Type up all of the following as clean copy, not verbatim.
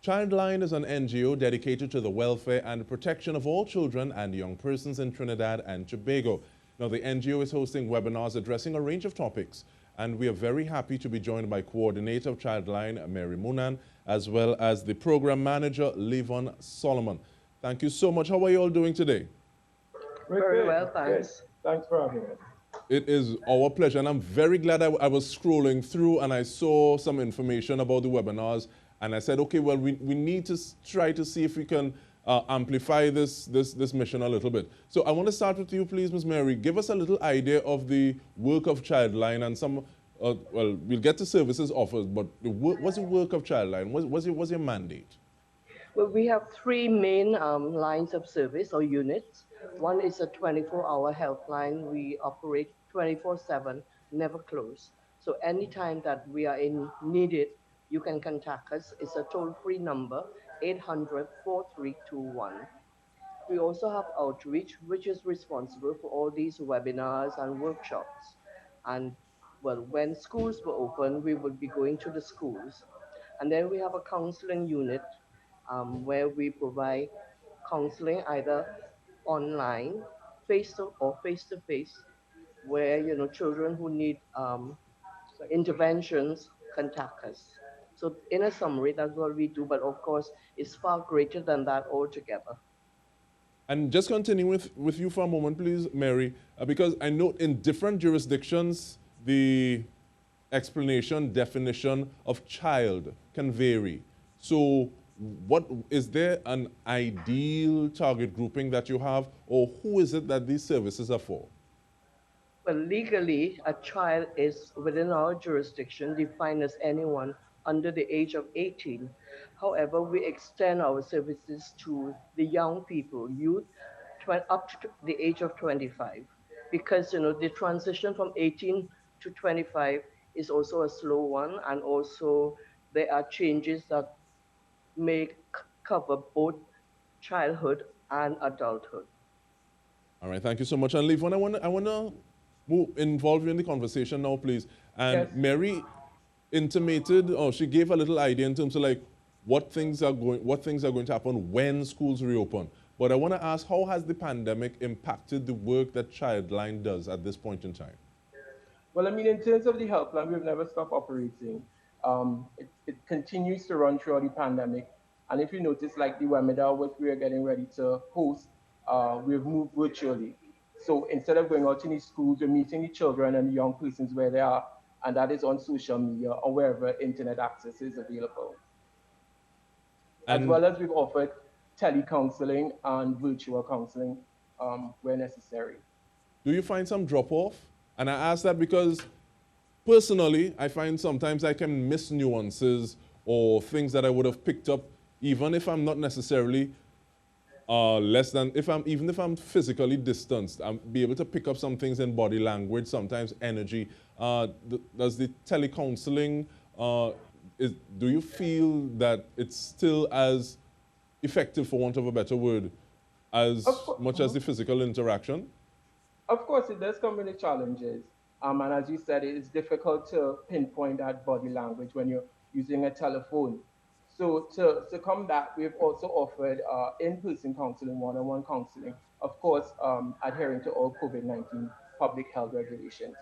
Childline is an NGO dedicated to the welfare and protection of all children and young persons in Trinidad and Tobago. Now, the NGO is hosting webinars addressing a range of topics, and we are very happy to be joined by Coordinator of Childline, Mary Moonan, as well as the Program Manager, Levon Solomon. Thank you so much. How are you all doing today? Very well, thanks. Thanks for having us. It is our pleasure, and I'm very glad I was scrolling through and I saw some information about the webinars, and I said, okay, well, we need to try to see if we can amplify this mission a little bit. So I want to start with you, please, Ms. Mary. Give us a little idea of the work of Childline and some, well, we'll get to services offered, but what's the work of Childline? What's your mandate? Well, we have three main lines of service or units. One is a 24-hour helpline. We operate 24/7, never close. So anytime that we are in needed, you can contact us. It's a toll-free number, 800-4321. We also have outreach, which is responsible for all these webinars and workshops. And well, when schools were open, we would be going to the schools. And then we have a counseling unit where we provide counseling either online, face-to-face, where children who need interventions contact us. So in a summary, that's what we do, but of course, it's far greater than that altogether. And just continuing with you for a moment, please, Mary, because I know in different jurisdictions, the explanation, definition of child can vary. So what is there an ideal target grouping that you have, or who is it that these services are for? Well, legally, a child is within our jurisdiction defined as anyone under the age of 18. However, we extend our services to the young people, youth, up to the age of 25, because the transition from 18 to 25 is also a slow one, and also there are changes that may cover both childhood and adulthood. All right, thank you so much. And Levon, I want to involve you in the conversation now, please. And yes. Mary intimated, or she gave a little idea in terms of like what things are going to happen when schools reopen. But I want to ask, how has the pandemic impacted the work that Childline does at this point in time? Well, I mean, in terms of the helpline, we've never stopped operating. It continues to run throughout the pandemic. And if you notice, like the webinar, which we are getting ready to host, we've moved virtually. So instead of going out in the schools, we're meeting the children and the young persons where they are, and that is on social media or wherever internet access is available. As well as we've offered telecounseling and virtual counseling where necessary. Do you find some drop-off? And I ask that because personally, I find sometimes I can miss nuances or things that I would have picked up, even if I'm not necessarily even if I'm physically distanced, I'll be able to pick up some things in body language, sometimes energy. Does the telecounseling, do you feel that it's still as effective, for want of a better word, as much as the physical interaction? Of course, it does come with the challenges. And as you said, it is difficult to pinpoint that body language when you're using a telephone. So to combat, we've also offered in-person counseling, one-on-one counseling, of course, adhering to all COVID-19 public health regulations.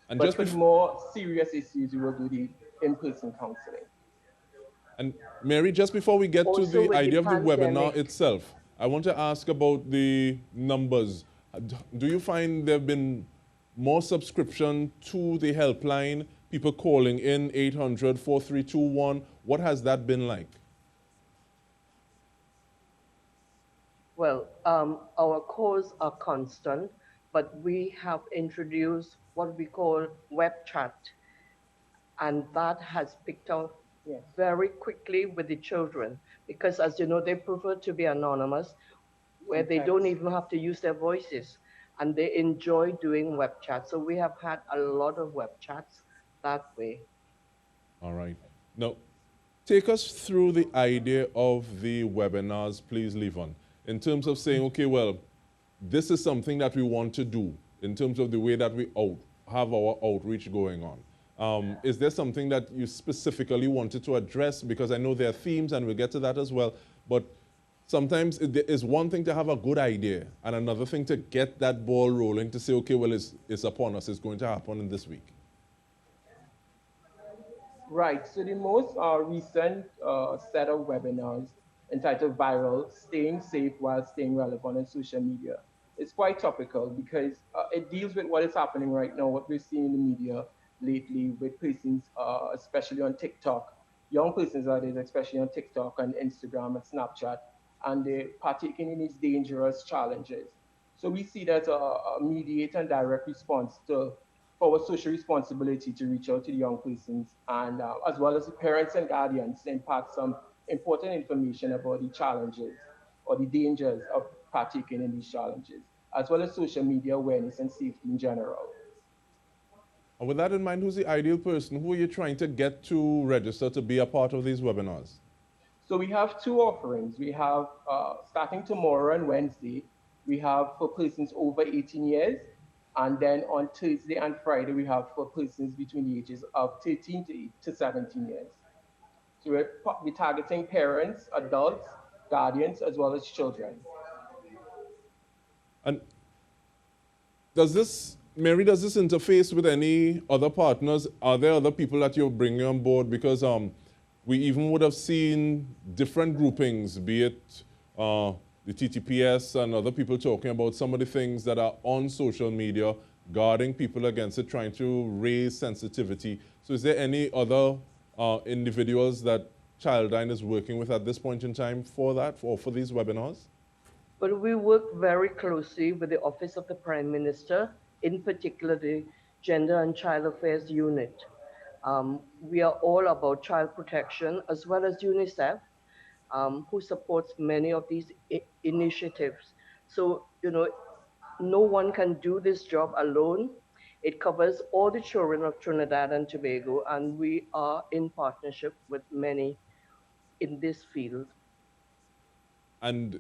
And but for the more serious issues, we will do the in-person counseling. And Mary, just before we get to the idea of the webinar itself, I want to ask about the numbers. Do you find there have been more subscription to the helpline, people calling in 800-4321? What has that been like? Well, our calls are constant, but we have introduced what we call web chat, and that has picked up very quickly with the children, because as you know, they prefer to be anonymous, where they don't even have to use their voices, and they enjoy doing web chat. So we have had a lot of web chats that way. All right. Now, take us through the idea of the webinars, please, Levon, in terms of saying, okay, well, this is something that we want to do in terms of the way that we have our outreach going on. Is there something that you specifically wanted to address? Because I know there are themes, and we'll get to that as well. But sometimes it is one thing to have a good idea, and another thing to get that ball rolling to say, okay, well, it's upon us. It's going to happen in this week. Right. So the most recent set of webinars entitled Viral, Staying Safe While Staying Relevant on Social Media. It's quite topical because it deals with what is happening right now, what we're seeing in the media lately with persons, especially on TikTok, young persons nowadays, especially on TikTok and Instagram and Snapchat, and they're partaking in these dangerous challenges. So we see that a immediate and direct response to for our social responsibility to reach out to the young persons and as well as the parents and guardians to impart some important information about the challenges or the dangers of partaking in these challenges, as well as social media awareness and safety in general. And with that in mind, who's the ideal person? Who are you trying to get to register to be a part of these webinars? So we have two offerings. We have, starting tomorrow and Wednesday, we have for persons over 18 years. And then on Thursday and Friday, we have for persons between the ages of 13 to 17 years. So we're targeting parents, adults, guardians, as well as children. And does this, Mary, does this interface with any other partners? Are there other people that you're bringing on board? Because we even would have seen different groupings, be it the TTPS and other people talking about some of the things that are on social media, guarding people against it, trying to raise sensitivity. So is there any other individuals that Childline is working with at this point in time for that, for these webinars? But we work very closely with the Office of the Prime Minister, in particular the Gender and Child Affairs Unit. We are all about child protection, as well as UNICEF, who supports many of these initiatives. So, no one can do this job alone. It covers all the children of Trinidad and Tobago, and we are in partnership with many in this field. And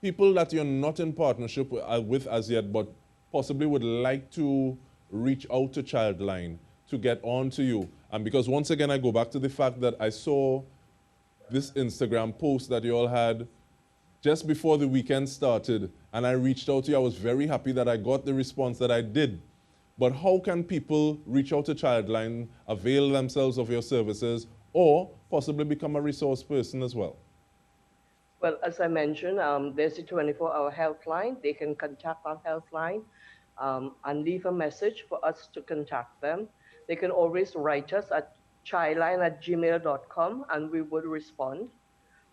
people that you're not in partnership with as yet, but possibly would like to reach out to Childline to get on to you. And because once again, I go back to the fact that I saw this Instagram post that you all had just before the weekend started, and I reached out to you. I was very happy that I got the response that I did. But how can people reach out to Childline, avail themselves of your services, or possibly become a resource person as well? Well, as I mentioned, there's a 24-hour helpline. They can contact our helpline and leave a message for us to contact them. They can always write us at childline@gmail.com, and we would respond,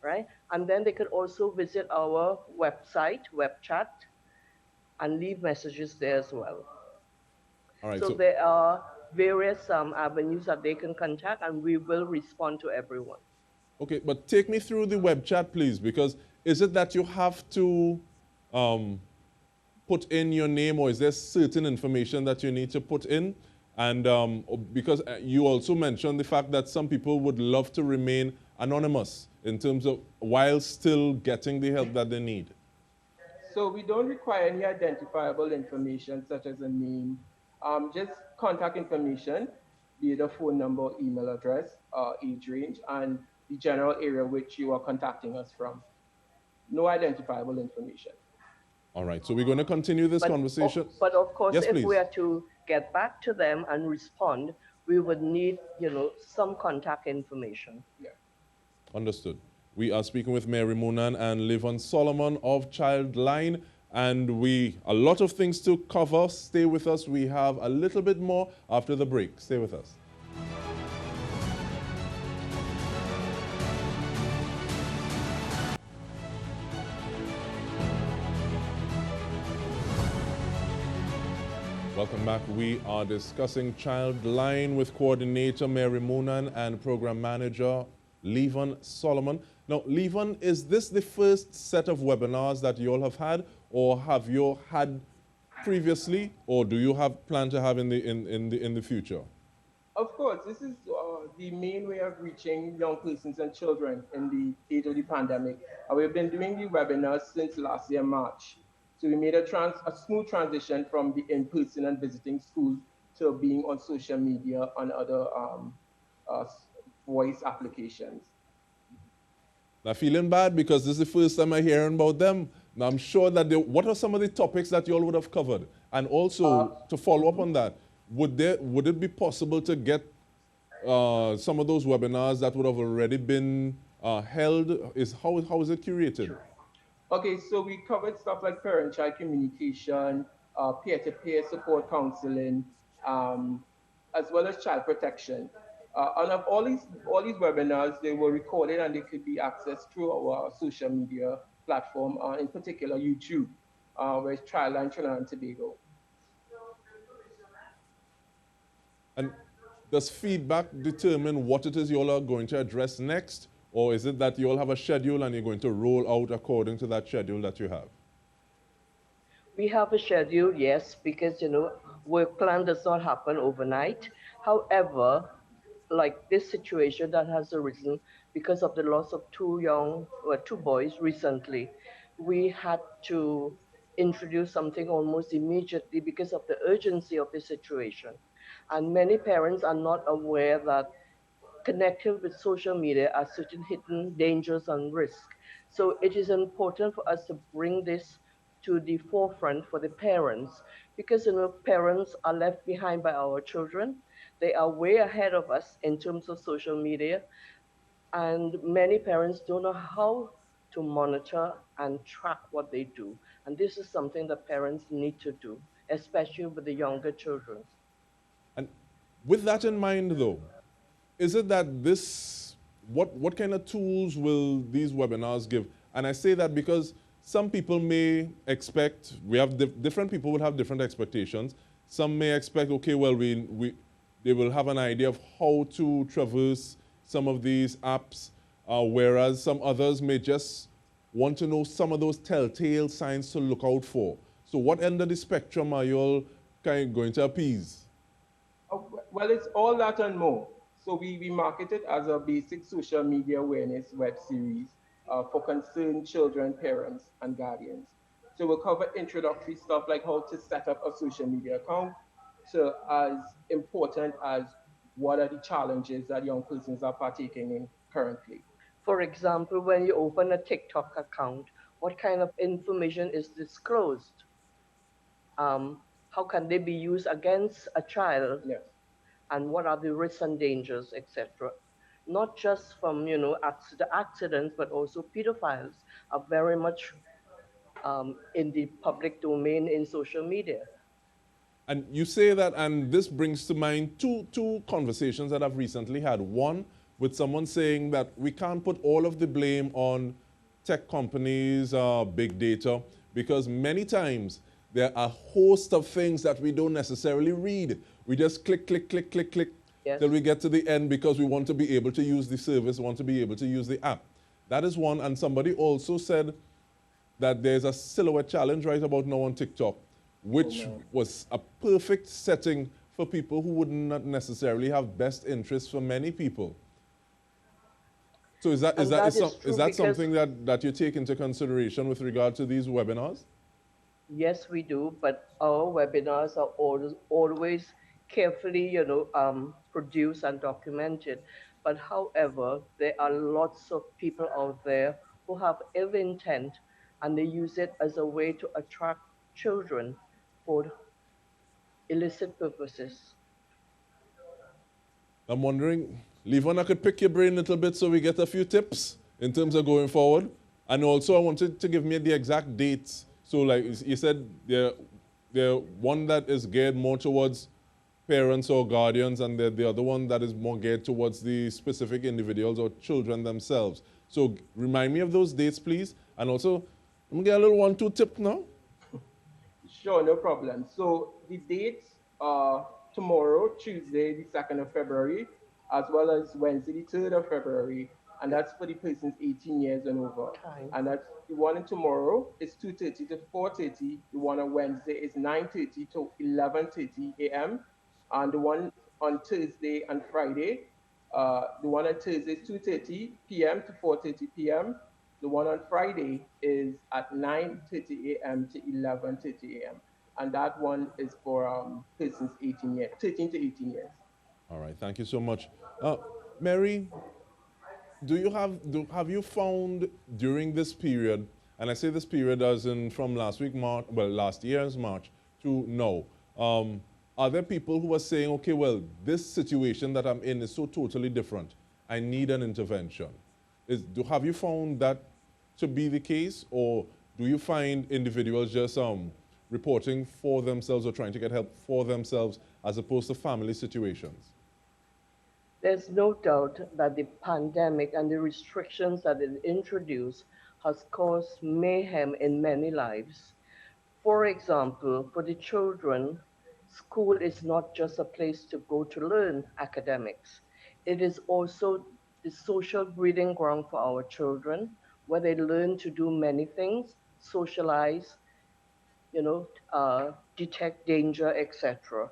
right? And then they could also visit our website, web chat, and leave messages there as well. All right, so there are various avenues that they can contact, and we will respond to everyone. Okay, but take me through the web chat, please, because is it that you have to put in your name, or is there certain information that you need to put in? And because you also mentioned the fact that some people would love to remain anonymous in terms of while still getting the help that they need. So we don't require any identifiable information such as a name, just contact information, be it a phone number, email address, age range, and the general area which you are contacting us from. No identifiable information. All right, so we're going to continue this conversation. But of course, yes, if please. we are to get back to them and respond, we would need, some contact information. Yeah. Understood. We are speaking with Mary Moonan and Levon Solomon of Childline, and a lot of things to cover. Stay with us. We have a little bit more after the break. Stay with us. Welcome back. We are discussing Childline with Coordinator Mary Moonan and Program Manager Levon Solomon. Now, Levon, is this the first set of webinars that you all have had, or have you had previously, or do you have plan to have in the future? Of course, this is the main way of reaching young persons and children in the age of the pandemic. And we've been doing the webinars since last year, March. So we made a smooth transition from the in-person and visiting schools to being on social media and other uh, voice applications. Now, feeling bad because this is the first time I'm hearing about them. Now, I'm sure that what are some of the topics that you all would have covered? And Uh, also, to follow up mhm. on that, would it be possible to get some of those webinars that would have already been held? How is it curated? Sure. Okay, so we covered stuff like parent-child communication, peer-to-peer support counseling, um, as well as child protection. And of all these webinars, they were recorded and they could be accessed through our social media platform, in particular YouTube, where it's Childline, Trinidad and Tobago. And does feedback determine what it is you all are going to address next? Or is it that you all have a schedule and you're going to roll out according to that schedule that you have? We have a schedule, yes, because work plan does not happen overnight. However, like this situation that has arisen because of the loss of two boys recently, we had to introduce something almost immediately because of the urgency of the situation. And many parents are not aware that connected with social media are certain hidden dangers and risks. So it is important for us to bring this to the forefront for the parents because parents are left behind by our children. They are way ahead of us in terms of social media, and many parents don't know how to monitor and track what they do. And this is something that parents need to do, especially with the younger children. And with that in mind, though, is it that what kind of tools will these webinars give? And I say that because some people may expect, different people would have different expectations. Some may expect, okay, well, they will have an idea of how to traverse some of these apps, whereas some others may just want to know some of those telltale signs to look out for. So what end of the spectrum are you all kind of going to appease? Well, it's all that and more. So we market it as a basic social media awareness web series for concerned children, parents, and guardians. So we'll cover introductory stuff like how to set up a social media account, to as important as what are the challenges that young persons are partaking in currently. For example, when you open a TikTok account, what kind of information is disclosed? How can they be used against a child? Yes. And what are the risks and dangers, etc. Not just from accidents, but also pedophiles are very much in the public domain in social media. And you say that, and this brings to mind two conversations that I've recently had. One with someone saying that we can't put all of the blame on tech companies, big data, because many times there are a host of things that we don't necessarily read. We just click, click, click, click, click, Yes. till we get to the end because we want to be able to use the service, want to be able to use the app. That is one. And somebody also said that there's a silhouette challenge right about now on TikTok, which was a perfect setting for people who would not necessarily have best interests for many people. So And that is true is that because something that you take into consideration with regard to these webinars? yes, we do, but our webinars are always carefully, produced and documented. But however, there are lots of people out there who have ill intent and they use it as a way to attract children for illicit purposes. I'm wondering, Levon, I could pick your brain a little bit so we get a few tips in terms of going forward. And also, I wanted to give me the exact dates. So, like you said, the one that is geared more towards parents or guardians, and the other one that is more geared towards the specific individuals or children themselves. So, remind me of those dates, please. And also, let me get a little 1-2 tip now. Sure, no problem. So the dates are tomorrow, Tuesday, the 2nd of February, as well as Wednesday, the 3rd of February, and that's for the persons 18 years and over. Time. And that's the one in tomorrow is 2:30 to 4:30. The one on Wednesday is 9:30 to 11:30 a.m. And the one on Thursday and Friday, the one on Thursday is 2:30 p.m. to 4:30 p.m. The one on Friday is at 9:30 a.m. to 11:30 a.m. and that one is for persons 13 to 18 years. All right, thank you so much. Mary, do you have you found during this period, and I say this period as in from last week March, well, last year's March to now, are there people who are saying, okay, well, this situation that I'm in is so totally different, I need an intervention? Have you found that to be the case, or do you find individuals just reporting for themselves or trying to get help for themselves as opposed to family situations? There's no doubt that the pandemic and the restrictions that it introduced has caused mayhem in many lives. For example, for the children, school is not just a place to go to learn academics. It is also the social breeding ground for our children, where they learn to do many things, socialize, detect danger, etc.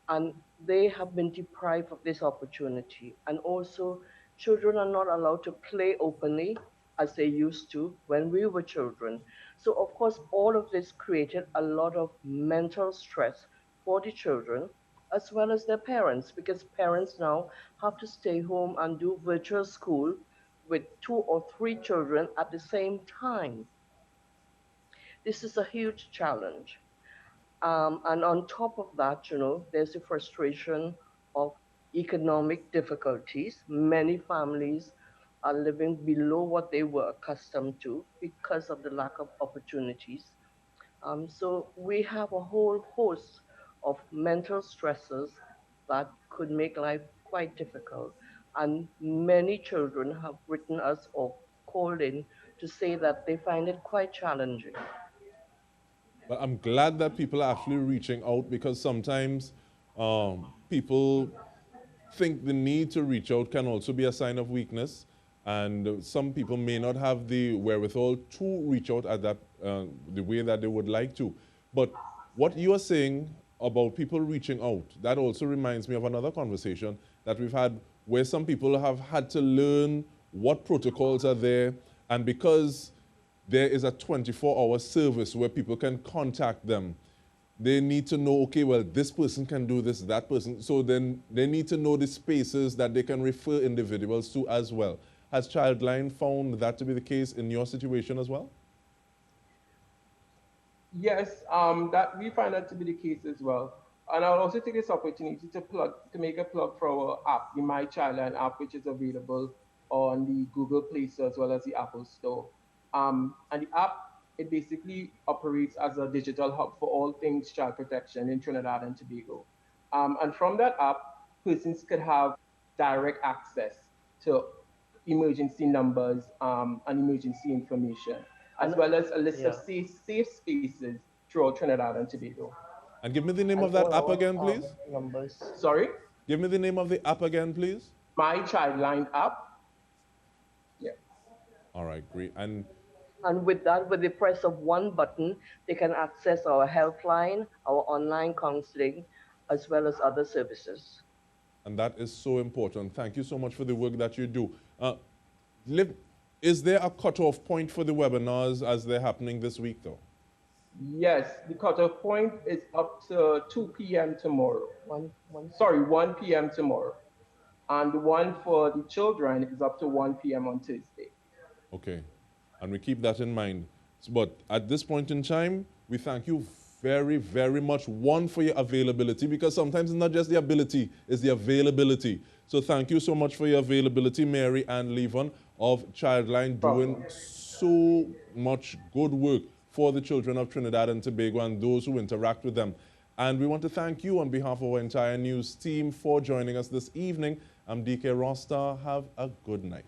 And they have been deprived of this opportunity. And also, children are not allowed to play openly as they used to when we were children. So, of course, all of this created a lot of mental stress for the children as well as their parents, because parents now have to stay home and do virtual school with 2 or 3 children at the same time. This is a huge challenge. And on top of that, there's the frustration of economic difficulties. Many families are living below what they were accustomed to because of the lack of opportunities. So we have a whole host of mental stresses that could make life quite difficult. And many children have written us or called in to say that they find it quite challenging. But I'm glad that people are actually reaching out, because sometimes people think the need to reach out can also be a sign of weakness, and some people may not have the wherewithal to reach out at that the way that they would like to. But what you are saying about people reaching out, that also reminds me of another conversation that we've had, where some people have had to learn what protocols are there, and because there is a 24-hour service where people can contact them, they need to know, okay, well, this person can do this, that person. So then they need to know the spaces that they can refer individuals to as well. Has Childline found that to be the case in your situation as well? Yes, that we find that to be the case as well. And I'll also take this opportunity to make a plug for our app, the My Childline app, which is available on the Google Play Store as well as the Apple Store. And the app, it basically operates as a digital hub for all things child protection in Trinidad and Tobago. And from that app, persons could have direct access to emergency numbers and emergency information, as well as a list of Yeah. safe spaces throughout Trinidad and Tobago. And give me the name And of that all app our again, please. numbers. Sorry? Give me the name of the app again, please. My Childline app. Yeah. All right, great. And with that, with the press of one button, they can access our helpline, our online counseling, as well as other services. And that is so important. Thank you so much for the work that you do. Is there a cutoff point for the webinars as they're happening this week, though? Yes, the cutoff point is up to 2 p.m. tomorrow. 1 p.m. tomorrow. And the one for the children is up to 1 p.m. on Thursday. Okay, and we keep that in mind. But at this point in time, we thank you very, very much, one, for your availability, because sometimes it's not just the ability, it's the availability. So thank you so much for your availability, Mary and Levon of Childline, doing so much good work for the children of Trinidad and Tobago and those who interact with them. And we want to thank you on behalf of our entire news team for joining us this evening. I'm DK Rosta. Have a good night.